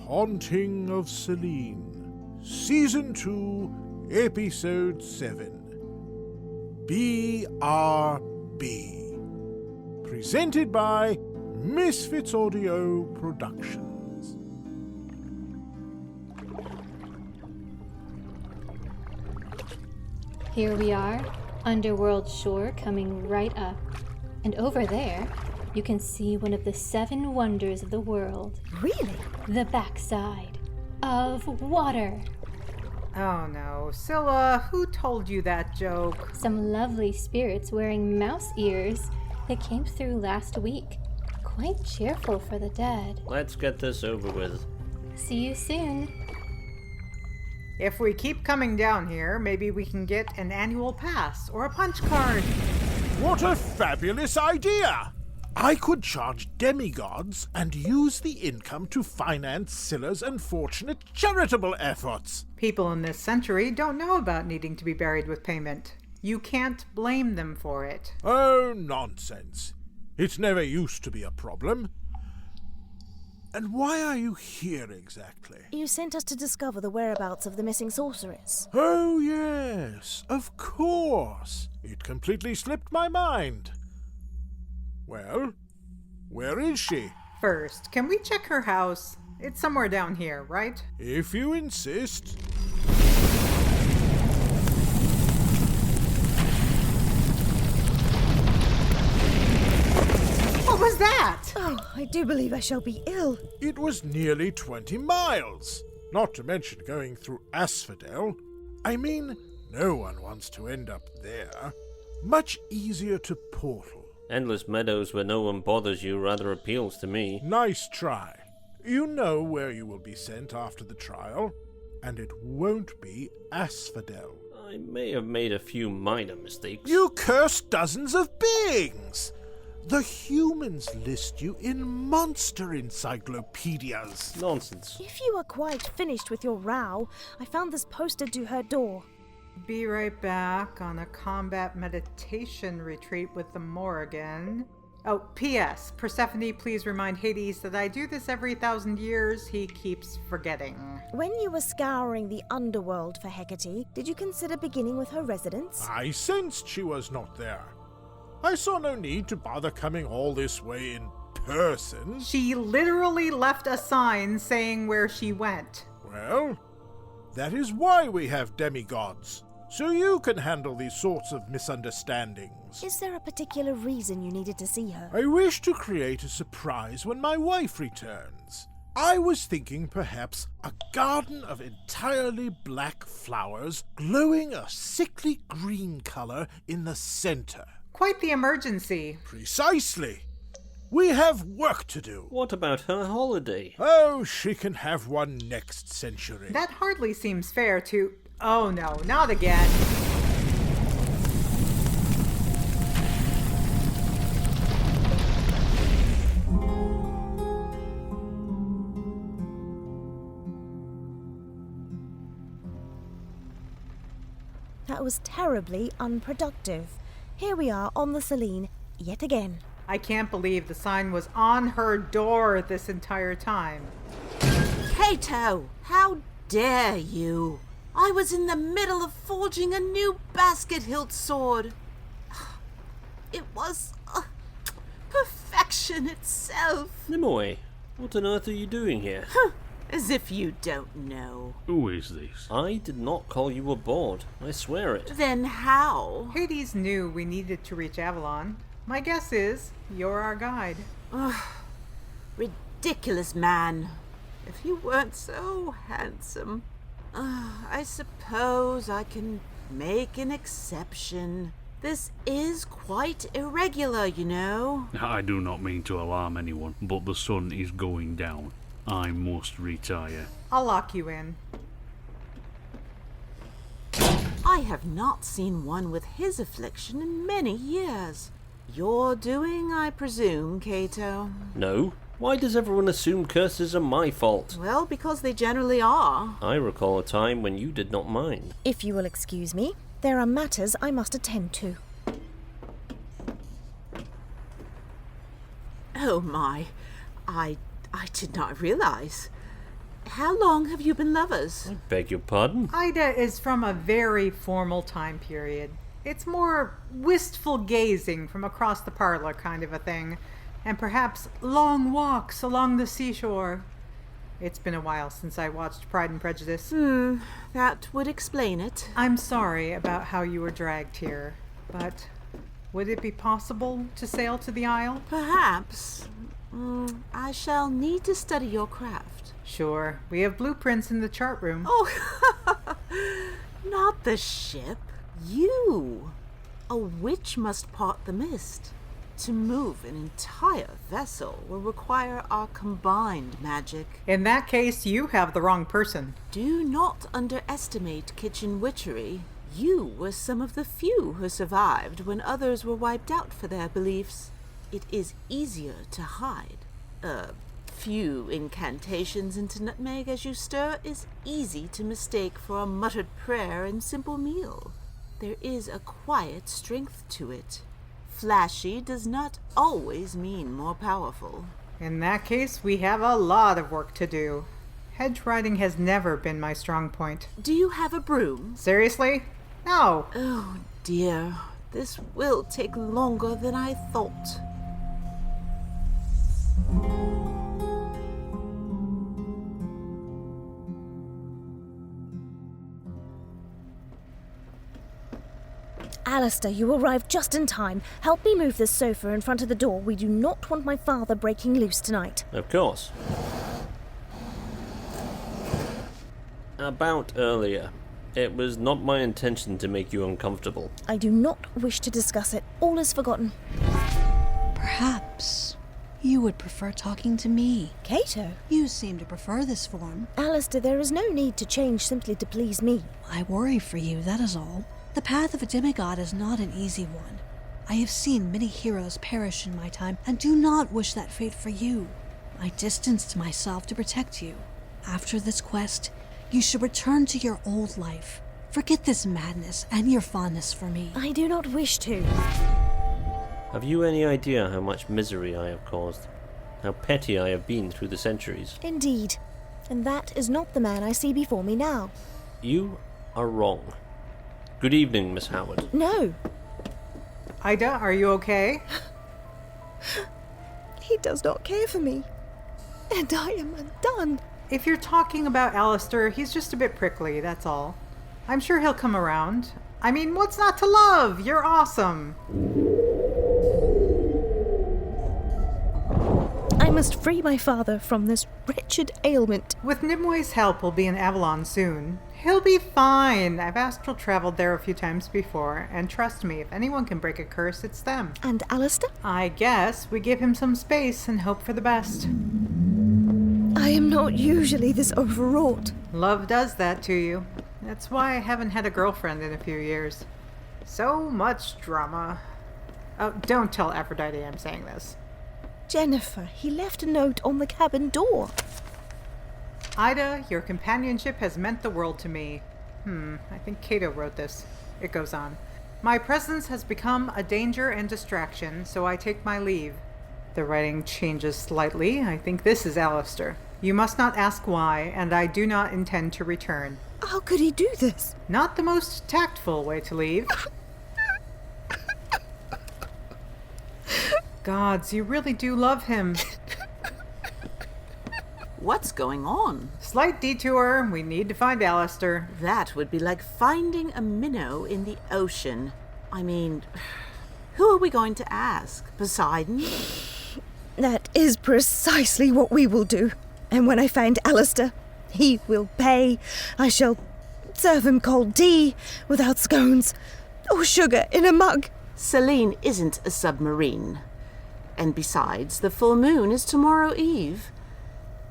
Haunting of Selene, Season 2, Episode 7, BRB. Presented by Misfits Audio Productions. Here we are, Underworld shore coming right up. And over there, you can see one of the 7 wonders of the world. Really? The backside of water. Oh no, Scylla, who told you that joke? Some lovely spirits wearing mouse ears that came through last week. Quite cheerful for the dead. Let's get this over with. See you soon. If we keep coming down here, maybe we can get an annual pass or a punch card. What a fabulous idea! I could charge demigods and use the income to finance Scylla's unfortunate charitable efforts. People in this century don't know about needing to be buried with payment. You can't blame them for it. Oh, nonsense. It never used to be a problem. And why are you here exactly? You sent us to discover the whereabouts of the missing sorceress. Oh, yes, of course. It completely slipped my mind. Well, where is she? First, can we check her house? It's somewhere down here, right? If you insist. What was that? Oh, I do believe I shall be ill. It was nearly 20 miles. Not to mention going through Asphodel. I mean, no one wants to end up there. Much easier to portal. Endless meadows where no one bothers you rather appeals to me. Nice try. You know where you will be sent after the trial, and it won't be Asphodel. I may have made a few minor mistakes. You curse dozens of beings! The humans list you in monster encyclopedias. Nonsense. If you are quite finished with your row, I found this posted to her door. Be right back on a combat meditation retreat with the Morrigan. Oh, P.S. Persephone, please remind Hades that I do this every 1,000 years. He keeps forgetting. When you were scouring the underworld for Hecate, did you consider beginning with her residence? I sensed she was not there. I saw no need to bother coming all this way in person. She literally left a sign saying where she went. Well, that is why we have demigods. So you can handle these sorts of misunderstandings. Is there a particular reason you needed to see her? I wish to create a surprise when my wife returns. I was thinking perhaps a garden of entirely black flowers glowing a sickly green color in the center. Quite the emergency. Precisely. We have work to do. What about her holiday? Oh, she can have one next century. That hardly seems fair to... Oh no, not again. That was terribly unproductive. Here we are on the Selene, yet again. I can't believe the sign was on her door this entire time. Ceto, how dare you? I was in the middle of forging a new basket-hilt sword. It was perfection itself. Nimue, what on earth are you doing here? As if you don't know. Who is this? I did not call you aboard. I swear it. Then how? Hades knew we needed to reach Avalon. My guess is you're our guide. Ridiculous man. If you weren't so handsome. I suppose I can make an exception. This is quite irregular, you know. I do not mean to alarm anyone, but the sun is going down. I must retire. I'll lock you in. I have not seen one with his affliction in many years. Your doing, I presume, Ceto? No. Why does everyone assume curses are my fault? Well, because they generally are. I recall a time when you did not mind. If you will excuse me, there are matters I must attend to. Oh my, I did not realize. how long have you been lovers? Beg your pardon? Ida is from a very formal time period. It's more wistful gazing from across the parlor kind of a thing, and perhaps long walks along the seashore. It's been a while since I watched Pride and Prejudice. That would explain it. I'm sorry about how you were dragged here, but would it be possible to sail to the Isle? Perhaps. I shall need to study your craft. Sure, we have blueprints in the chart room. Oh, not the ship. You. A witch must part the mist. To move an entire vessel will require our combined magic. In that case, you have the wrong person. Do not underestimate kitchen witchery. You were some of the few who survived when others were wiped out for their beliefs. It is easier to hide. A few incantations into nutmeg as you stir is easy to mistake for a muttered prayer and simple meal. There is a quiet strength to it. Flashy does not always mean more powerful. In that case, we have a lot of work to do. Hedge riding has never been my strong point. Do you have a broom? Seriously? No. Oh dear, this will take longer than I thought. Alistair, you arrived just in time. Help me move this sofa in front of the door. We do not want my father breaking loose tonight. Of course. About earlier. It was not my intention to make you uncomfortable. I do not wish to discuss it. All is forgotten. Perhaps you would prefer talking to me. Ceto? You seem to prefer this form. Alistair, there is no need to change simply to please me. I worry for you, that is all. The path of a demigod is not an easy one. I have seen many heroes perish in my time, and do not wish that fate for you. I distanced myself to protect you. After this quest, you should return to your old life. Forget this madness and your fondness for me. I do not wish to. Have you any idea how much misery I have caused? How petty I have been through the centuries? Indeed. And that is not the man I see before me now. You are wrong. Good evening, Miss Howard. No. Ida, are you okay? He does not care for me. And I am undone. If you're talking about Alistair, he's just a bit prickly, that's all. I'm sure he'll come around. I mean, what's not to love? You're awesome. I must free my father from this wretched ailment. With Nimue's help, we'll be in Avalon soon. He'll be fine. I've astral traveled there a few times before, and trust me, if anyone can break a curse, it's them. And Alistair? I guess we give him some space and hope for the best. I am not usually this overwrought. Love does that to you. That's why I haven't had a girlfriend in a few years. So much drama. Oh, don't tell Aphrodite I'm saying this. Jennifer, he left a note on the cabin door. Ida, your companionship has meant the world to me. I think Ceto wrote this. It goes on. My presence has become a danger and distraction, so I take my leave. The writing changes slightly. I think this is Alistair. You must not ask why, and I do not intend to return. How could he do this? Not the most tactful way to leave. Gods, you really do love him. What's going on? Slight detour. We need to find Alistair. That would be like finding a minnow in the ocean. I mean, who are we going to ask? Poseidon? That is precisely what we will do. And when I find Alistair, he will pay. I shall serve him cold tea without scones or sugar in a mug. Selene isn't a submarine. And besides, the full moon is tomorrow eve.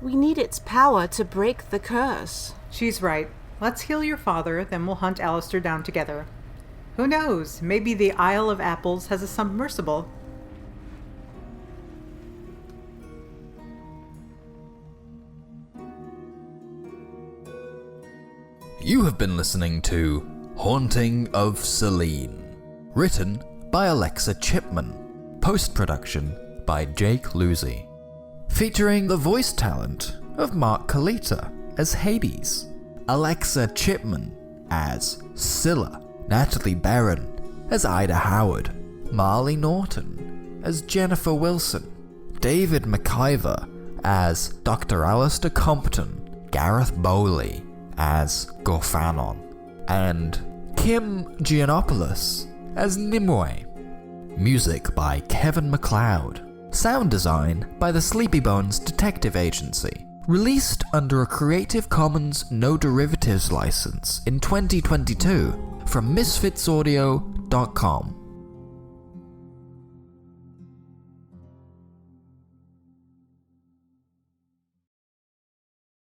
We need its power to break the curse. She's right. Let's heal your father, then we'll hunt Alistair down together. Who knows? Maybe the Isle of Apples has a submersible. You have been listening to Haunting of Selene, written by Alexa Chipman, post-production by Jake Lewsey, featuring the voice talent of Mark Kalita as Hades, Alexa Chipman as Scylla, Natalie Beran as Ida Howard, Marleigh Norton as Jennifer Wilson, David Maciver as Dr. Alistair Compton, Gareth Bowley as Gofannon, and Kim Gianopolous as Nimue. Music by Kevin MacLeod. Sound design by the Sleepy Bones Detective Agency. Released under a Creative Commons No Derivatives license in 2022 from misfitsaudio.com.